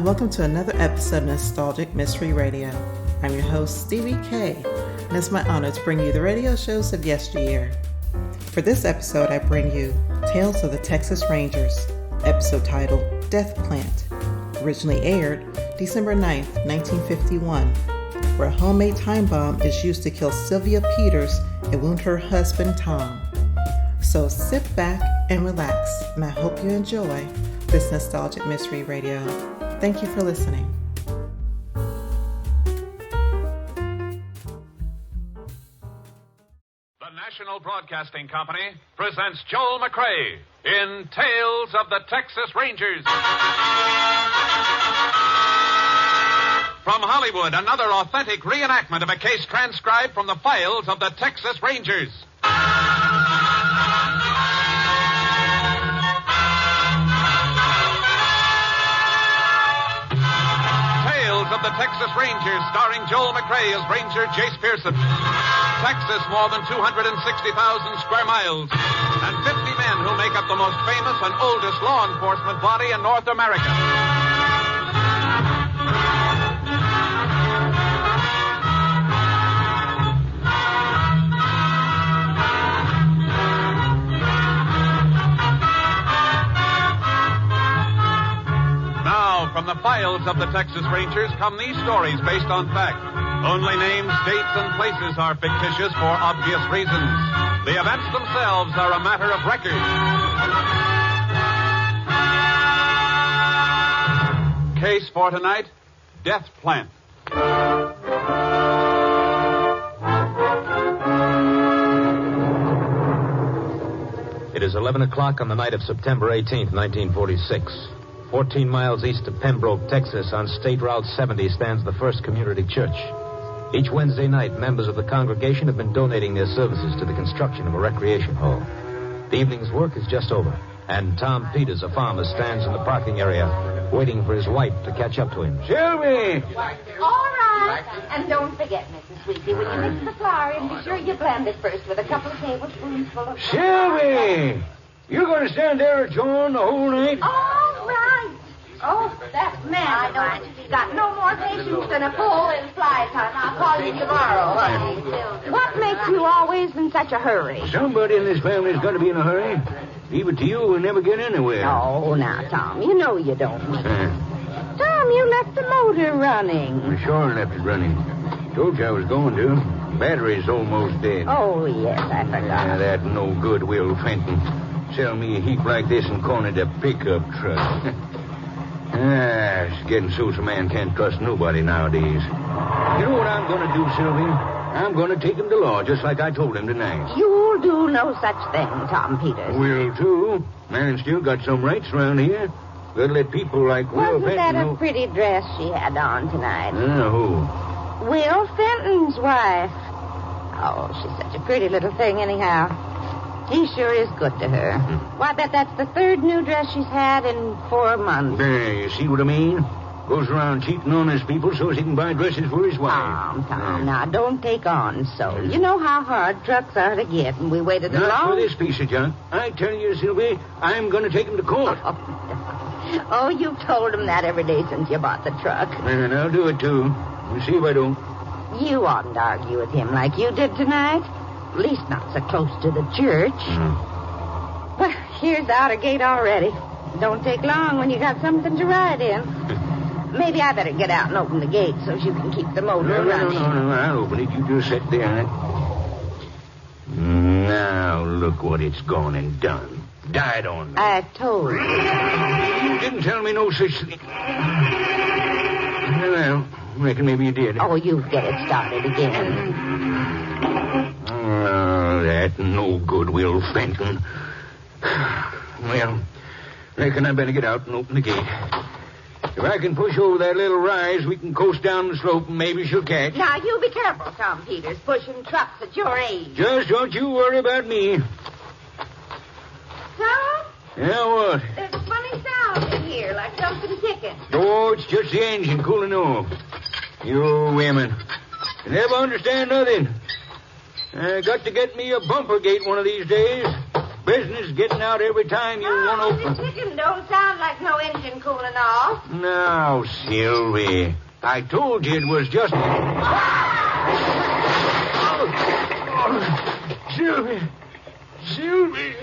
and welcome to another episode of Nostalgic Mystery Radio. I'm your host, Stevie K, and it's my honor to bring you the radio shows of yesteryear. For this episode, I bring you Tales of the Texas Rangers, episode titled Death Plant, originally aired December 9th, 1951, where a homemade time bomb is used to kill Sylvia Peters and wound her husband, Tom. So sit back and relax, and I hope you enjoy this Nostalgic Mystery Radio. Thank you for listening. The National Broadcasting Company presents Joel McCrea in Tales of the Texas Rangers. From Hollywood, another authentic reenactment of a case transcribed from the files of the Texas Rangers. Of the Texas Rangers, starring Joel McCrea as Ranger Jayce Pearson. Texas, more than 260,000 square miles, and 50 men who make up the most famous and oldest law enforcement body in North America. From the files of the Texas Rangers come these stories based on fact. Only names, dates, and places are fictitious for obvious reasons. The events themselves are a matter of record. Case for tonight, Death Plant. It is 11 o'clock on the night of September 18th, 1946. 14 miles east of Pembroke, Texas, on State Route 70 stands the First Community Church. Each Wednesday night, members of the congregation have been donating their services to the construction of a recreation hall. The evening's work is just over, and Tom Peters, a farmer, stands in the parking area, waiting for his wife to catch up to him. Sylvie! All right. And don't forget, Mrs. Sweetie, when you mix the flour in, be sure you blend it first with a couple of tablespoonfuls of... Sylvie! You're going to stand there at John the whole night? All right. Oh, that man I know he's got no more patience than a bull in fly time. I'll call you tomorrow. What makes you always in such a hurry? Somebody in this family's got to be in a hurry. Leave it to you, we'll never get anywhere. Oh, now, Tom, you know you don't. Tom, you left the motor running. I sure left it running. Told you I was going to. Battery's almost dead. Oh, yes, I forgot. Yeah, that no good Will Fenton. Sell me a heap like this and call it a pickup truck. It's getting so a man can't trust nobody nowadays. You know what I'm going to do, Sylvie? I'm going to take him to law, just like I told him tonight. You'll do no such thing, Tom Peters. Will, too. Man still got some rights around here. Gotta let people like Will Wasn't Fenton that a pretty dress she had on tonight? Who? Will Fenton's wife. Oh, she's such a pretty little thing anyhow. He sure is good to her. Why, I bet that's the third new dress she's had in 4 months. There, you see what I mean? Goes around cheating on his people so he can buy dresses for his wife. Tom, now, don't take on so. You know how hard trucks are to get, and we waited Not long... for this piece of junk. I tell you, Sylvie, I'm going to take him to court. Oh, you've told him that every day since you bought the truck. And I'll do it, too. You see if I don't. You oughtn't to argue with him like you did tonight. At least not so close to the church. Well, here's the outer gate already. Don't take long when you got something to ride in. Maybe I better get out and open the gate so you can keep the motor running. No, I'll open it. You just sit there. Now, look what it's gone and done. Died on me. I told you. You didn't tell me no such thing. Well, I reckon maybe you did. Oh, you get it started again. That no good Will Fenton. Well, reckon I better get out and open the gate. If I can push over that little rise, we can coast down the slope and maybe she'll catch. Now, you be careful, Tom Peters, pushing trucks at your age. Just don't you worry about me. Tom? Yeah, what? There's a funny sound in here, like something ticking. Oh, it's just the engine cooling off. You women. You never understand nothing. I got to get me a bumper gate one of these days. Business getting out every time you want to open. The chicken don't sound like no engine cooling off. No, Sylvie. I told you it was just... Sylvie. Sylvie.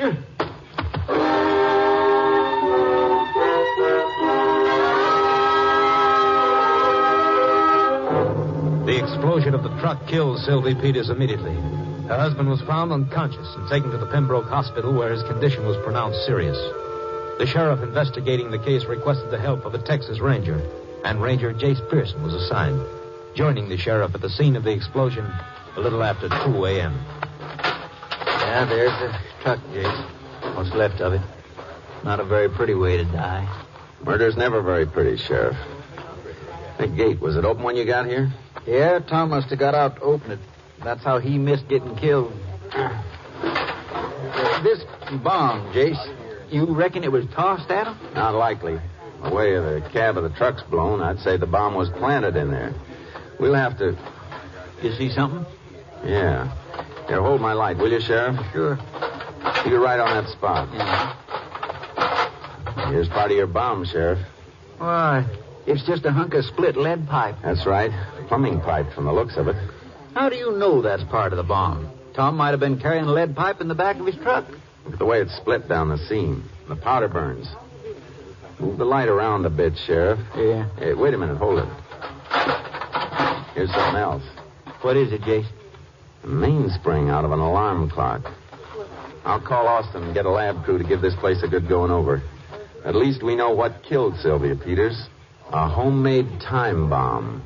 The explosion of the truck killed Sylvia Peters immediately. Her husband was found unconscious and taken to the Pembroke Hospital where his condition was pronounced serious. The sheriff investigating the case requested the help of a Texas Ranger, and Ranger Jayce Pearson was assigned, joining the sheriff at the scene of the explosion a little after 2 a.m. Yeah, there's the truck, Jayce. What's left of it. Not a very pretty way to die. Murder's never very pretty, Sheriff. That gate, was it open when you got here? Yeah, Tom must have got out to open it. That's how he missed getting killed. This bomb, Jayce, you reckon it was tossed at him? Not likely. The way the cab of the truck's blown, I'd say the bomb was planted in there. We'll have to... You see something? Yeah. Here, hold my light, will you, Sheriff? Sure. You're right on that spot. Yeah. Here's part of your bomb, Sheriff. Why, it's just a hunk of split lead pipe. That's right. Plumbing pipe from the looks of it. How do you know that's part of the bomb? Tom might have been carrying a lead pipe in the back of his truck. Look at the way it's split down the seam. The powder burns. Move the light around a bit, Sheriff. Yeah. Hey, wait a minute. Hold it. Here's something else. What is it, Jayce? A mainspring out of an alarm clock. I'll call Austin and get a lab crew to give this place a good going over. At least we know what killed Sylvia Peters. A homemade time bomb.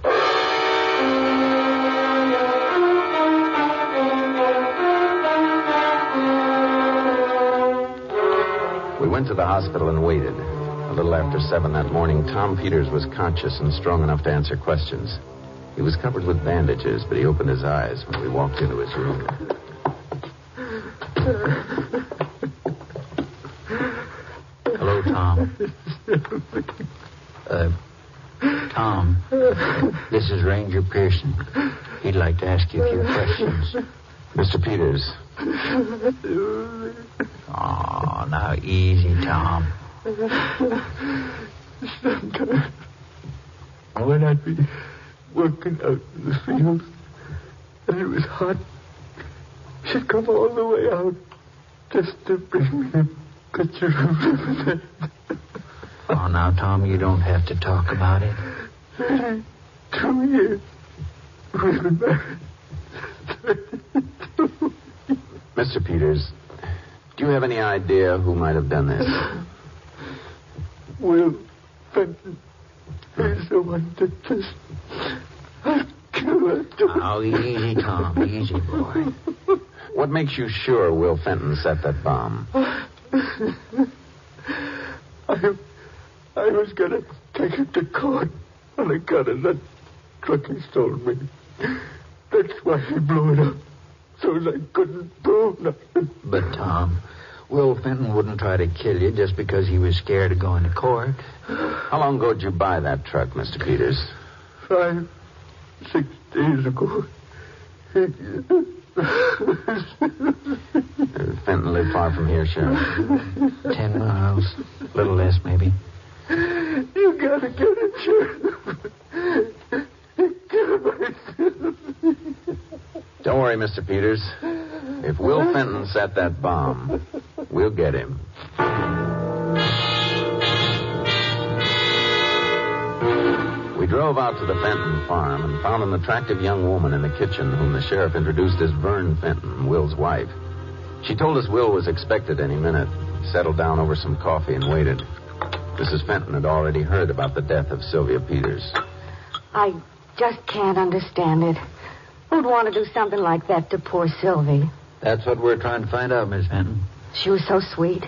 We went to the hospital and waited. A little after 7 that morning, Tom Peters was conscious and strong enough to answer questions. He was covered with bandages, but he opened his eyes when we walked into his room. Hello, Tom. Tom, this is Ranger Pearson. He'd like to ask you a few questions. Mr. Peters. Oh, now easy, Tom. Sometimes when I'd be working out in the fields and it was hot, she'd come all the way out just to bring me a pitcher of lemonade. Oh, now, Tom, you don't have to talk about it. 32 years we've been married. 32. Mr. Peters, do you have any idea who might have done this? Will Fenton is the one that just... I'll kill her. Oh, easy, Tom. Easy, boy. What makes you sure Will Fenton set that bomb? I was going to take it to court on account of that truck he stole me. That's why he blew it up, so I couldn't prove nothing. But, Tom, Will Fenton wouldn't try to kill you just because he was scared of going to court. How long ago did you buy that truck, Mr. Peters? 5, 6 days ago. Fenton lived far from here, Sheriff. 10 miles. A little less, maybe. You gotta get it, Sheriff. Kill myself. Don't worry, Mr. Peters. If Will Fenton set that bomb, we'll get him. We drove out to the Fenton farm and found an attractive young woman in the kitchen whom the sheriff introduced as Vern Fenton, Will's wife. She told us Will was expected any minute, settled down over some coffee and waited. Mrs. Fenton had already heard about the death of Sylvia Peters. I just can't understand it. Who'd want to do something like that to poor Sylvie? That's what we're trying to find out, Miss Fenton. She was so sweet.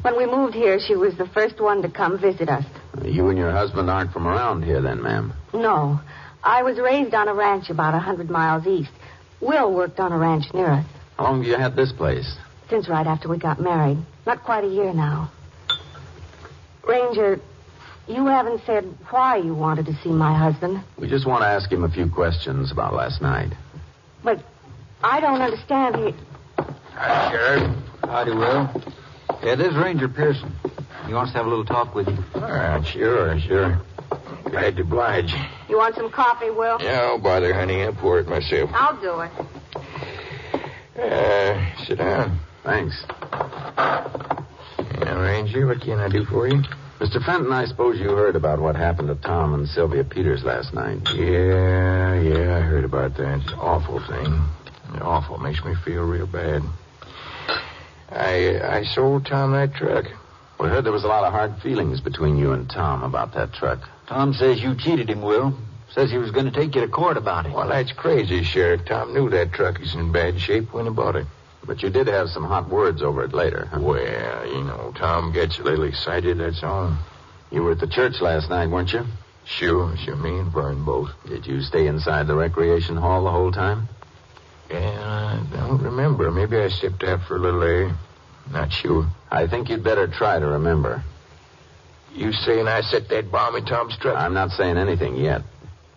When we moved here, she was the first one to come visit us. You and your husband aren't from around here then, ma'am? No. I was raised on a ranch about 100 miles east. Will worked on a ranch near us. How long have you had this place? Since right after we got married. Not quite a year now. Ranger, you haven't said why you wanted to see my husband. We just want to ask him a few questions about last night. But I don't understand. Sheriff, Howdy, Will. Yeah, this is Ranger Pearson. He wants to have a little talk with you. All right, sure. Glad to oblige. You want some coffee, Will? Yeah, don't bother, honey. I'll pour it myself. I'll do it. Sit down. Thanks. Now, Ranger, what can I do for you? Mr. Fenton, I suppose you heard about what happened to Tom and Sylvia Peters last night. Yeah, I heard about that. It's an awful thing. Awful. Makes me feel real bad. I sold Tom that truck. We heard there was a lot of hard feelings between you and Tom about that truck. Tom says you cheated him, Will. Says he was going to take you to court about it. Well, that's crazy, Sheriff. Tom knew that truck is in bad shape when he bought it. But you did have some hot words over it later, huh? Well, Tom gets a little excited, that's all. You were at the church last night, weren't you? Sure, me and Vern both. Did you stay inside the recreation hall the whole time? Yeah, I don't remember. Maybe I stepped out for a little air. Not sure. I think you'd better try to remember. You saying I set that bomb in Tom's truck? I'm not saying anything yet.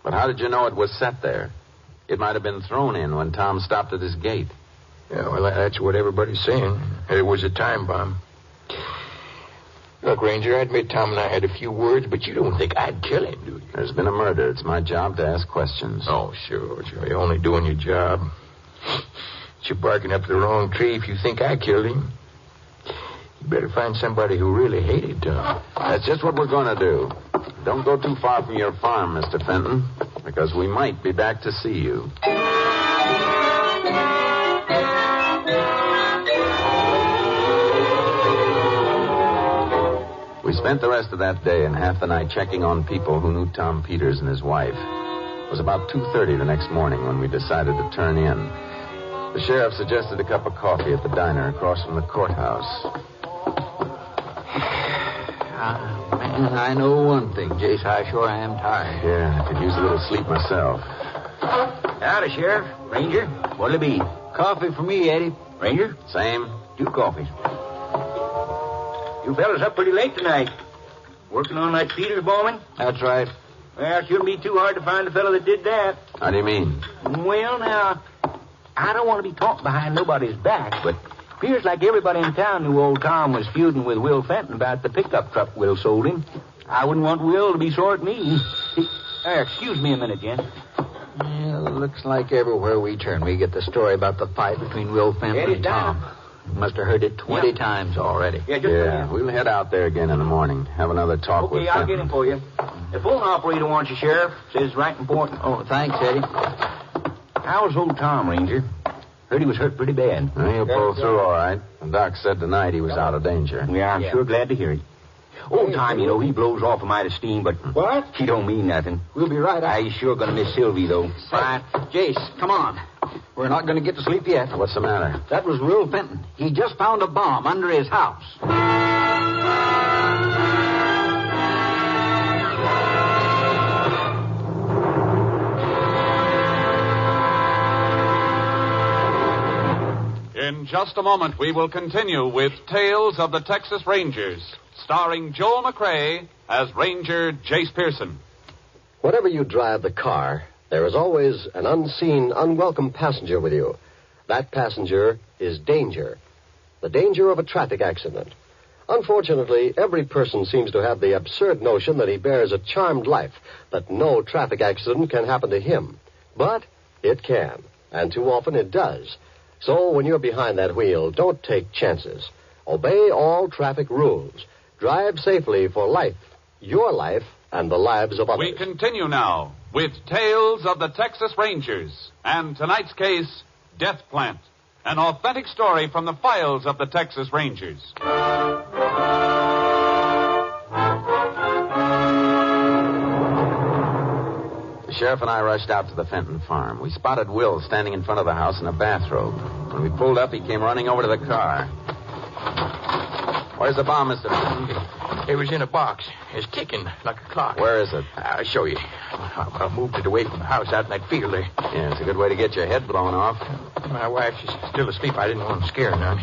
But how did you know it was set there? It might have been thrown in when Tom stopped at his gate. Yeah, well, that's what everybody's saying. It was a time bomb. Look, Ranger, I admit Tom and I had a few words, but you don't think I'd kill him, do you? There's been a murder. It's my job to ask questions. Oh, sure. You're only doing your job. You're barking up the wrong tree if you think I killed him. You better find somebody who really hated Tom. That's just what we're going to do. Don't go too far from your farm, Mr. Fenton, because we might be back to see you. We spent the rest of that day and half the night checking on people who knew Tom Peters and his wife. It was about 2:30 the next morning when we decided to turn in. The sheriff suggested a cup of coffee at the diner across from the courthouse. Man, I know one thing, Jayce. I sure am tired. Yeah, I could use a little sleep myself. Howdy, Sheriff. Ranger, what'll it be? Coffee for me, Eddie. Ranger? Same. 2 coffees. You fellas up pretty late tonight. Working on that Peters bombing? That's right. Well, it shouldn't be too hard to find the fellow that did that. How do you mean? Well, now, I don't want to be talking behind nobody's back, but appears like everybody in town knew old Tom was feuding with Will Fenton about the pickup truck Will sold him. I wouldn't want Will to be sore at me. Excuse me a minute, Jen. Well, looks like everywhere we turn, we get the story about the fight between Will Fenton and Tom. Must have heard it 20 times already. Yeah, we'll head out there again in the morning. Have another talk with Fenton. I'll get him for you. The phone operator wants you, Sheriff. Says right important. Oh, thanks, Eddie. How's old Tom, Ranger? Heard he was hurt pretty bad. Well, he'll pull through all right. The doc said tonight he was out of danger. Yeah, I'm sure glad to hear it. Old Tom, he blows off a mite of steam, but what? He don't mean nothing. We'll be right out. He's sure going to miss Sylvie, though. Right. Jayce, come on. We're not going to get to sleep yet. What's the matter? That was Will Fenton. He just found a bomb under his house. In just a moment, we will continue with Tales of the Texas Rangers, starring Joel McCrea as Ranger Jayce Pearson. Whenever you drive the car, there is always an unseen, unwelcome passenger with you. That passenger is danger. The danger of a traffic accident. Unfortunately, every person seems to have the absurd notion that he bears a charmed life, that no traffic accident can happen to him. But it can, and too often it does. So when you're behind that wheel, don't take chances. Obey all traffic rules. Drive safely for life, your life, and the lives of others. We continue now with Tales of the Texas Rangers, and tonight's case, Death Plant, an authentic story from the files of the Texas Rangers. The sheriff and I rushed out to the Fenton farm. We spotted Will standing in front of the house in a bathrobe. When we pulled up, he came running over to the car. Where's the bomb, Mr. Fenton? It was in a box. It's ticking like a clock. Where is it? I'll show you. I moved it away from the house out in that field there. Yeah, it's a good way to get your head blown off. My wife, she's still asleep. I didn't want to scare her none.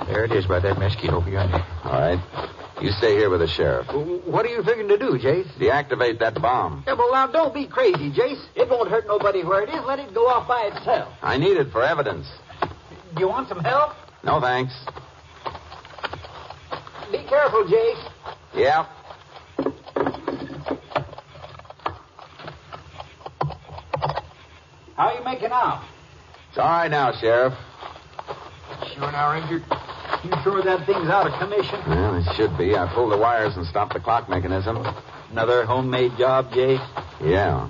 There it is by that mesquite over yonder. All right. You stay here with the sheriff. What are you figuring to do, Jayce? Deactivate that bomb. Yeah, well, now, don't be crazy, Jayce. It won't hurt nobody where it is. Let it go off by itself. I need it for evidence. Do you want some help? No, thanks. Be careful, Jayce. Yeah. How are you making out? It's all right now, Sheriff. Sure now, Ranger. You sure that thing's out of commission? Well, it should be. I pulled the wires and stopped the clock mechanism. Another homemade job, Jayce? Yeah.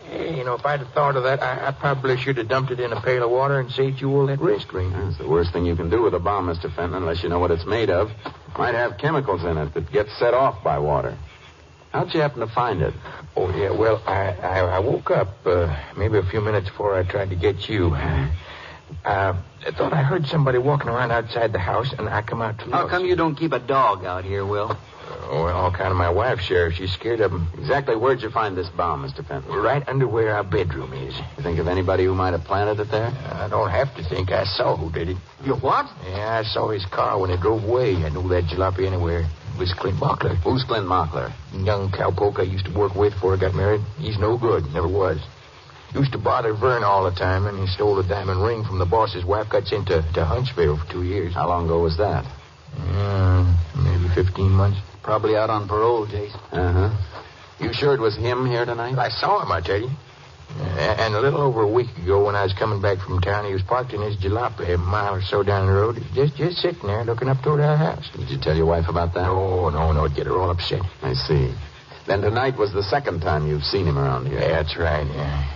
Hey, if I'd have thought of that, I probably should have dumped it in a pail of water and saved you all that risk, Ranger. That's the worst thing you can do with a bomb, Mr. Fenton, unless you know what it's made of. Might have chemicals in it that get set off by water. How'd you happen to find it? Oh, yeah, well, I woke up maybe a few minutes before I tried to get you. I thought I heard somebody walking around outside the house, and I come out to look. How come you don't keep a dog out here, Will? Oh, well, all kind of my wife, Sheriff. She's scared of him. Exactly where'd you find this bomb, Mr. Fenton? Right under where our bedroom is. You think of anybody who might have planted it there? I don't have to think. I saw who did it. You what? Yeah, I saw his car when it drove away. I know that jalopy anywhere. It was Clint Mockler. Who's Clint Mockler? Young cowpoke I used to work with before I got married. He's no good. Never was. Used to bother Vern all the time, and he stole a diamond ring from the boss's wife. Got sent to Huntsville for 2 years. How long ago was that? Maybe 15 months. Probably out on parole, Jayce. Uh-huh. You sure it was him here tonight? I saw him, I tell you. And a little over a week ago, when I was coming back from town, he was parked in his jalopy a mile or so down the road, just sitting there looking up toward our house. Did you tell your wife about that? No, it'd get her all upset. I see. Then tonight was the second time you've seen him around here. Yeah, that's right, yeah.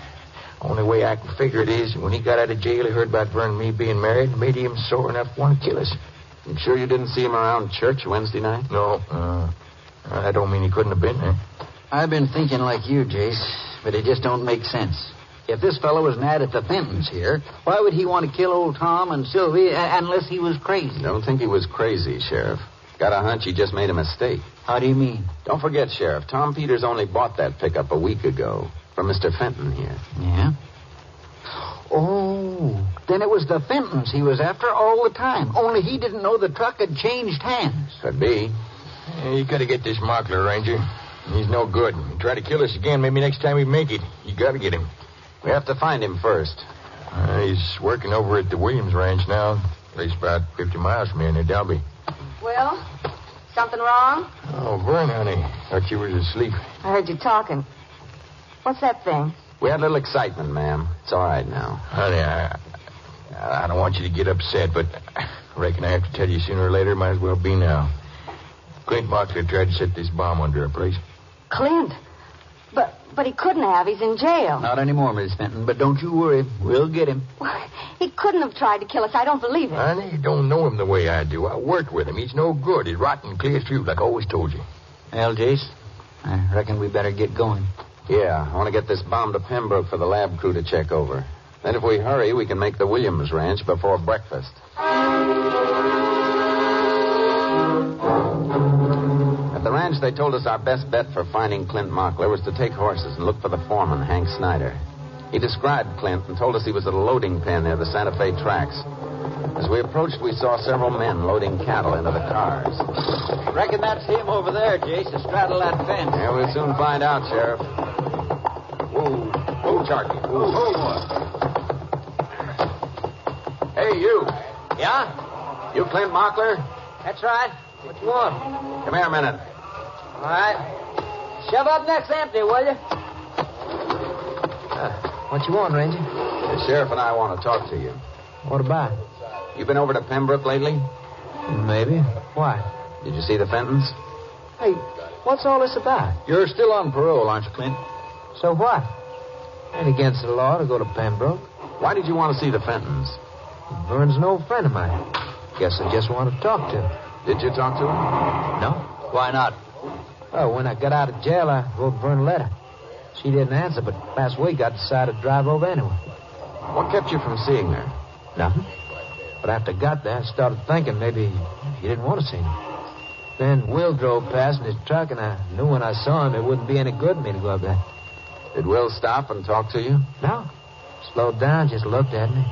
Only way I can figure it is, when he got out of jail, he heard about Vern and me being married, made him sore enough to want to kill us. You sure you didn't see him around church Wednesday night? No. That don't mean he couldn't have been there. I've been thinking like you, Jayce, but it just don't make sense. If this fellow was mad at the Fentons here, why would he want to kill old Tom and Sylvia unless he was crazy? Don't think he was crazy, Sheriff. Got a hunch he just made a mistake. How do you mean? Don't forget, Sheriff, Tom Peters only bought that pickup a week ago from Mr. Fenton here. Yeah? Oh, then it was the Fentons he was after all the time. Only he didn't know the truck had changed hands. Could be. Yeah, you gotta get this Mockler, Ranger. He's no good. He'll try to kill us again. Maybe next time we make it. You gotta get him. We have to find him first. He's working over at the Williams Ranch now. Place about 50 miles from here near Delby. Will? Something wrong? Oh, Vern, honey. Thought you was asleep. I heard you talking. What's that thing? We had a little excitement, ma'am. It's all right now. Honey, I don't want you to get upset, but I reckon I have to tell you sooner or later. Might as well be now. Clint Mockler tried to set this bomb under our place. Clint? But he couldn't have. He's in jail. Not anymore, Miss Fenton, but don't you worry. We'll get him. He couldn't have tried to kill us. I don't believe it. Honey, you don't know him the way I do. I worked with him. He's no good. He's rotten clear through, like I always told you. Well, Jayce, I reckon we better get going. Yeah, I want to get this bomb to Pembroke for the lab crew to check over. Then if we hurry, we can make the Williams Ranch before breakfast. At the ranch, they told us our best bet for finding Clint Mockler was to take horses and look for the foreman, Hank Snyder. He described Clint and told us he was at a loading pen near the Santa Fe tracks. As we approached, we saw several men loading cattle into the cars. Reckon that's him over there, Jayce, astraddle that fence. Yeah, we'll soon find out, Sheriff. Whoa, Charky. Whoa. Hey, you. Yeah? You Clint Mockler? That's right. What you want? Come here a minute. All right. Shove up next empty, will you? What you want, Ranger? The sheriff and I want to talk to you. What about? You been over to Pembroke lately? Maybe. Why? Did you see the Fentons? Hey, what's all this about? You're still on parole, aren't you, Clint? So what? Ain't against the law to go to Pembroke. Why did you want to see the Fentons? Vern's an old friend of mine. Guess I just want to talk to him. Did you talk to him? No. Why not? Well, when I got out of jail, I wrote Vern a letter. She didn't answer, but last week I decided to drive over anyway. What kept you from seeing her? Nothing. But after I got there, I started thinking maybe you didn't want to see me. Then Will drove past in his truck, and I knew when I saw him it wouldn't be any good for me to go up there. Did Will stop and talk to you? No. Slowed down, just looked at me.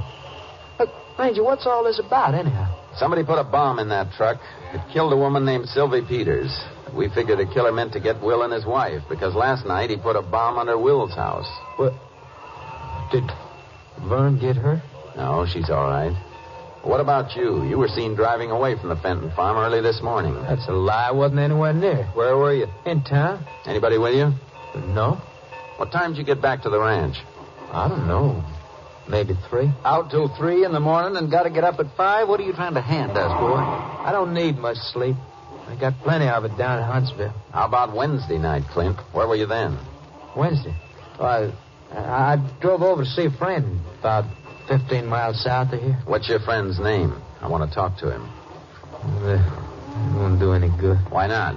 Look, Ranger, what's all this about, anyhow? Somebody put a bomb in that truck. It killed a woman named Sylvia Peters. We figured the killer meant to get Will and his wife, because last night he put a bomb under Will's house. What? Did Vern get her? No, she's all right. What about you? You were seen driving away from the Fenton farm early this morning. That's a lie. I wasn't anywhere near. Where were you? In town. Anybody with you? No. What time did you get back to the ranch? I don't know. Maybe 3. Out till 3 in the morning and got to get up at 5? What are you trying to hand us, boy? I don't need much sleep. I got plenty of it down in Huntsville. How about Wednesday night, Clint? Where were you then? Wednesday? Well, I drove over to see a friend about 15 miles south of here. What's your friend's name? I want to talk to him. It won't do any good. Why not?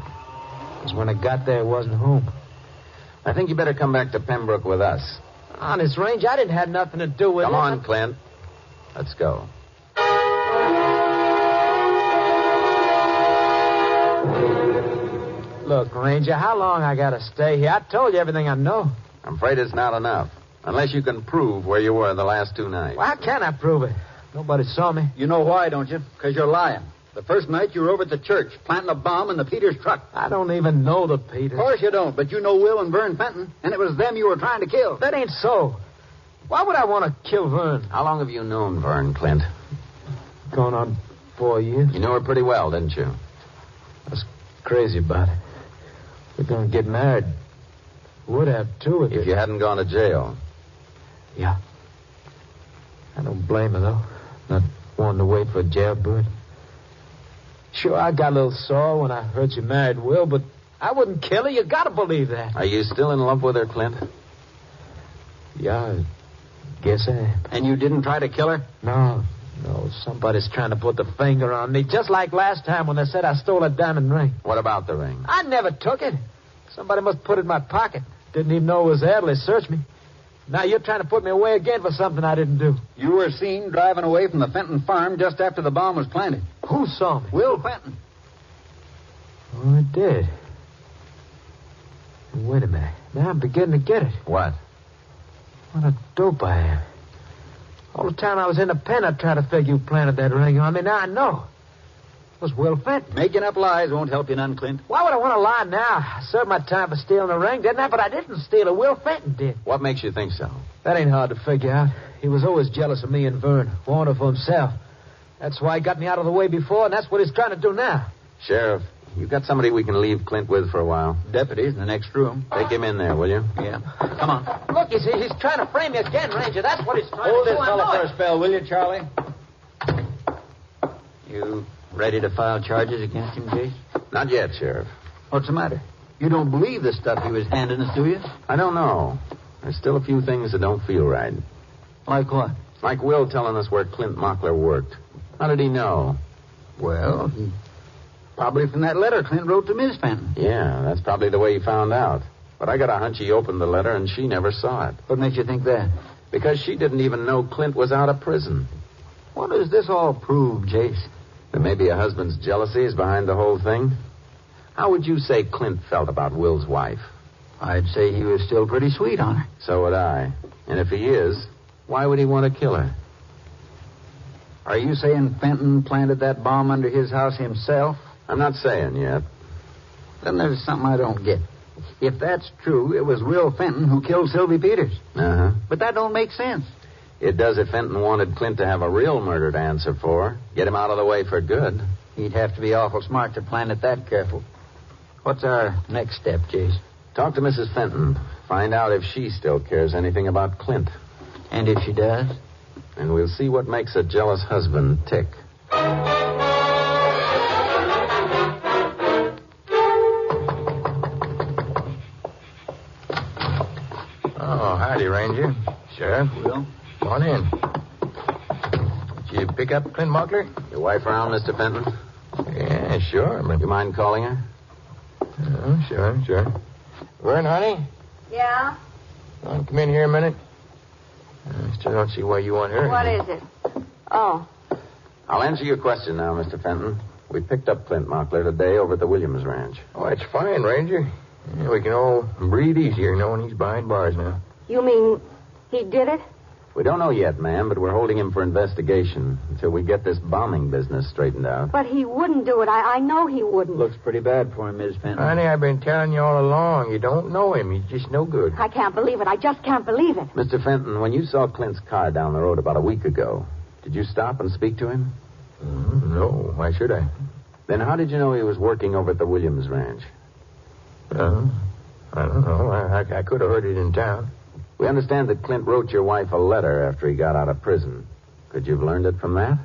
Because when I got there, it wasn't home. I think you better come back to Pembroke with us. Honest, Range, I didn't have nothing to do with it. Come on, Clint. Let's go. Look, Ranger, how long I gotta stay here? I told you everything I know. I'm afraid it's not enough. Unless you can prove where you were the last 2 nights. Well, how can I prove it? Nobody saw me. You know why, don't you? Because you're lying. The first night you were over at the church, planting a bomb in the Peters truck. I don't even know the Peters. Of course you don't, but you know Will and Vern Fenton, and it was them you were trying to kill. That ain't so. Why would I want to kill Vern? How long have you known Vern, Clint? Going on 4 years. You knew her pretty well, didn't you? I was crazy about it. We're going to get married. Would have, too, if you hadn't gone to jail. Yeah. I don't blame her, though. Not wanting to wait for a jailbird. Sure, I got a little sore when I heard you married Will, but I wouldn't kill her. You gotta believe that. Are you still in love with her, Clint? Yeah, I guess I am. And you didn't try to kill her? No. Somebody's trying to put the finger on me, just like last time when they said I stole a diamond ring. What about the ring? I never took it. Somebody must put it in my pocket. Didn't even know it was there till they searched me. Now you're trying to put me away again for something I didn't do. You were seen driving away from the Fenton farm just after the bomb was planted. Who saw me? Will Fenton. Oh, I did. Wait a minute. Now I'm beginning to get it. What? What a dope I am. All the time I was in the pen, I tried to figure you planted that ring on me. Now I know. It was Will Fenton. Making up lies won't help you none, Clint. Why would I want to lie now? I served my time for stealing the ring, didn't I? But I didn't steal it. Will Fenton did. What makes you think so? That ain't hard to figure out. He was always jealous of me and Vern. Wanted for himself. That's why he got me out of the way before, and that's what he's trying to do now. Sheriff, you got somebody we can leave Clint with for a while? Deputies in the next room. Take him in there, will you? Yeah. Come on. Look, he's trying to frame me again, Ranger. That's what he's trying Hold to do. Hold this fellow for a spell, will you, Charlie? You ready to file charges against him, Jayce? Not yet, Sheriff. What's the matter? You don't believe the stuff he was handing us, do you? I don't know. There's still a few things that don't feel right. Like what? Like Will telling us where Clint Mockler worked. How did he know? Well, probably from that letter Clint wrote to Miss Fenton. Yeah, that's probably the way he found out. But I got a hunch he opened the letter and she never saw it. What makes you think that? Because she didn't even know Clint was out of prison. What does this all prove, Jayce? That maybe a husband's jealousy is behind the whole thing? How would you say Clint felt about Will's wife? I'd say he was still pretty sweet on her. So would I. And if he is, why would he want to kill her? Are you saying Fenton planted that bomb under his house himself? I'm not saying yet. Then there's something I don't get. If that's true, it was Will Fenton who killed Sylvia Peters. Uh-huh. But that don't make sense. It does if Fenton wanted Clint to have a real murder to answer for. Get him out of the way for good. He'd have to be awful smart to plan it that careful. What's our next step, Jayce? Talk to Mrs. Fenton. Find out if she still cares anything about Clint. And if she does? And we'll see what makes a jealous husband tick. Oh, howdy, Ranger. Sheriff. Will? Come on in. Did you pick up Clint Mockler? Your wife around, Mr. Fenton? Yeah, sure. But... You mind calling her? Oh, sure. Vern, honey? Yeah? Come in here a minute. I still don't see why you want her. What is it? Oh. I'll answer your question now, Mr. Fenton. We picked up Clint Mockler today over at the Williams Ranch. Oh, that's fine, Ranger. Yeah, we can all breathe easier knowing he's behind bars now. You mean he did it? We don't know yet, ma'am, but we're holding him for investigation until we get this bombing business straightened out. But he wouldn't do it. I know he wouldn't. Looks pretty bad for him, Miss Fenton. Honey, I've been telling you all along. You don't know him. He's just no good. I can't believe it. I just can't believe it. Mr. Fenton, when you saw Clint's car down the road about a week ago, Did you stop and speak to him? No, why should I? Then how did you know he was working over at the Williams Ranch? I don't know. I could have heard it in town. We understand that Clint wrote your wife a letter after he got out of prison. Could you have learned it from that?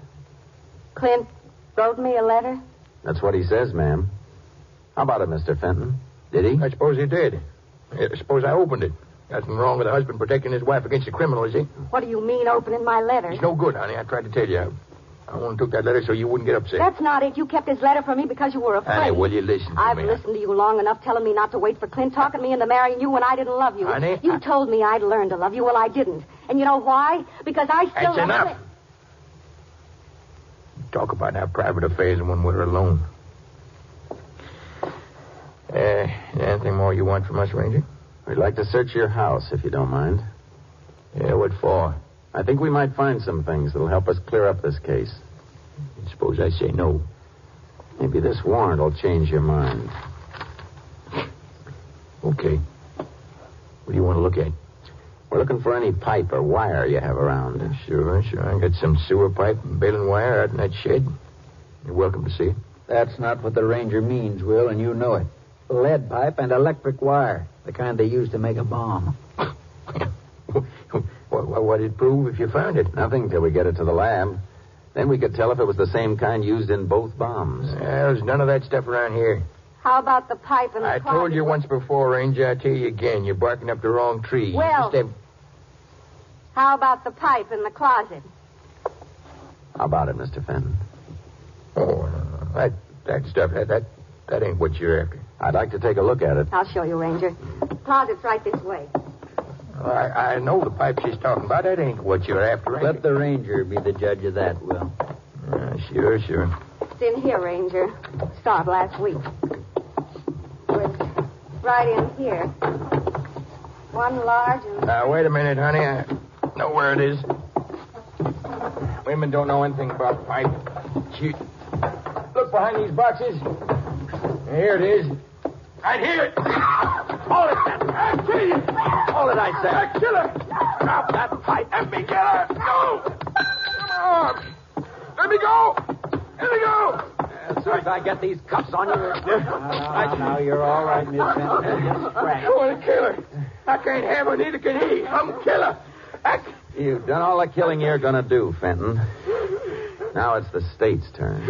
Clint wrote me a letter? That's what he says, ma'am. How about it, Mr. Fenton? Did he? I suppose he did. I suppose I opened it. Nothing wrong with a husband protecting his wife against a criminal, is he? What do you mean, opening my letter? He's no good, honey. I tried to tell you. I only took that letter so you wouldn't get upset. That's not it. You kept his letter from me because you were afraid. Honey, will you listen to I've me? listened to you long enough telling me not to wait for Clint, talking me into marrying you when I didn't love you. Honey, You told me I'd learn to love you. Well, I didn't. And you know why? Because I still That's enough. Talk about our private affairs when we're alone. Anything more you want from us, Ranger? We'd like to search your house, if you don't mind. Yeah, what for? I think we might find some things that'll help us clear up this case. Suppose I say no. Maybe this warrant will change your mind. Okay. What do you want to look at? We're looking for any pipe or wire you have around. Sure. I got some sewer pipe and baling wire out in that shed. You're welcome to see it. That's not what the ranger means, Will, and you know it. Lead pipe and electric wire, the kind they use to make a bomb. What'd it prove if you found it? Nothing till we get it to the lab. Then we could tell if it was the same kind used in both bombs. There's none of that stuff around here. How about the pipe and the I closet? told you once before, Ranger. I tell you again. You're barking up the wrong tree. Well, how about the pipe in the closet? How about it, Mr. Fenton? Oh, no. That stuff, that ain't what you're after. I'd like to take a look at it. I'll show you, Ranger. The closet's right this way. I know the pipe she's talking about. That ain't what you're after, Ranger. Let the ranger be the judge of that, Will. Sure. It's in here, Ranger. Started last week. It's right in here. One large and... Now, wait a minute, honey. I know where it is. Women don't know anything about pipe. Look behind these boxes. Here it is. Right here. Hold it. I'll kill you. Hold it, I say. I'll kill her. Drop that pipe. Let me get her. No. Come on. Let me go. Let me go. As soon as I get these cuffs on you... Now, you're all right, Miss Fenton. Just scratch. I want to kill her. I can't have her, neither can he. I'm killer. You've done all the killing you're going to do, Fenton. Now it's the state's turn.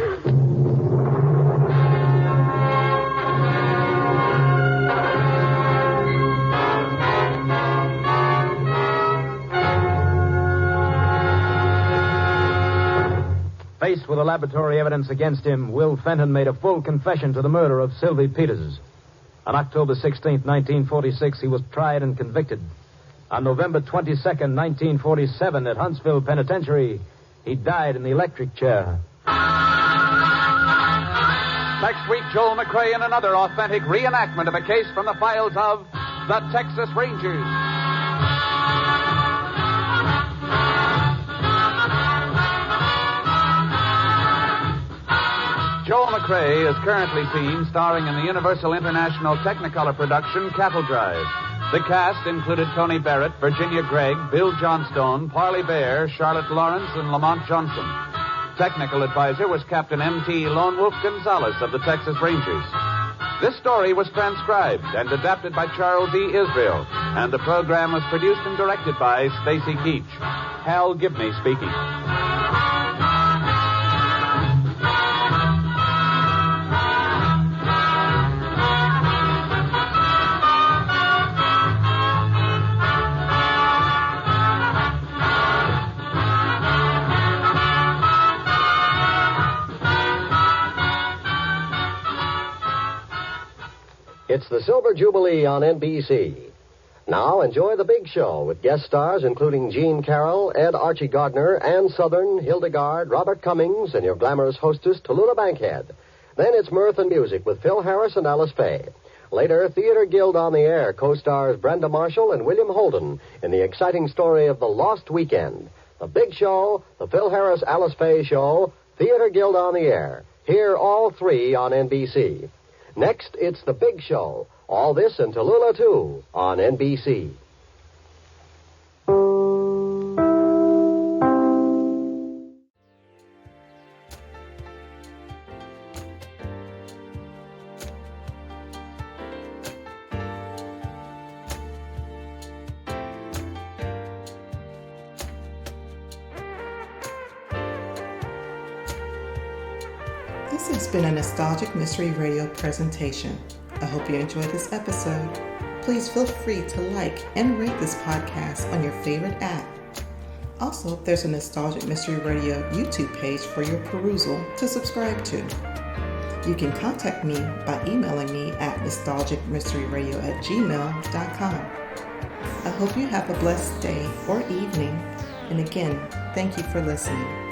Faced with the laboratory evidence against him, Will Fenton made a full confession to the murder of Sylvia Peters. On October 16, 1946, he was tried and convicted. On November 22, 1947, at Huntsville Penitentiary, he died in the electric chair. Next week, Joel McCrea in another authentic reenactment of a case from the files of the Texas Rangers. Joel McCrea is currently seen starring in the Universal International Technicolor production Cattle Drive. The cast included Tony Barrett, Virginia Gregg, Bill Johnstone, Parley Bear, Charlotte Lawrence, and Lamont Johnson. Technical advisor was Captain M.T. Lone Wolf Gonzalez of the Texas Rangers. This story was transcribed and adapted by Charles E. Israel, and the program was produced and directed by Stacy Keach. Hal Gibney speaking. It's the Silver Jubilee on NBC. Now enjoy The Big Show with guest stars including Gene Carroll, Ed Archie Gardner, Ann Southern, Hildegard, Robert Cummings, and your glamorous hostess, Tallulah Bankhead. Then it's mirth and music with Phil Harris and Alice Faye. Later, Theater Guild on the Air co-stars Brenda Marshall and William Holden in the exciting story of The Lost Weekend. The Big Show, the Phil Harris Alice Faye Show, Theater Guild on the Air. Hear all three on NBC. Next, it's The Big Show. All this and Tallulah, too, on NBC. This has been a Nostalgic Mystery Radio presentation. I hope you enjoyed this episode. Please feel free to like and rate this podcast on your favorite app. Also, there's a Nostalgic Mystery Radio YouTube page for your perusal to subscribe to. You can contact me by emailing me at nostalgicmysteryradio@gmail.com. I hope you have a blessed day or evening. And again, thank you for listening.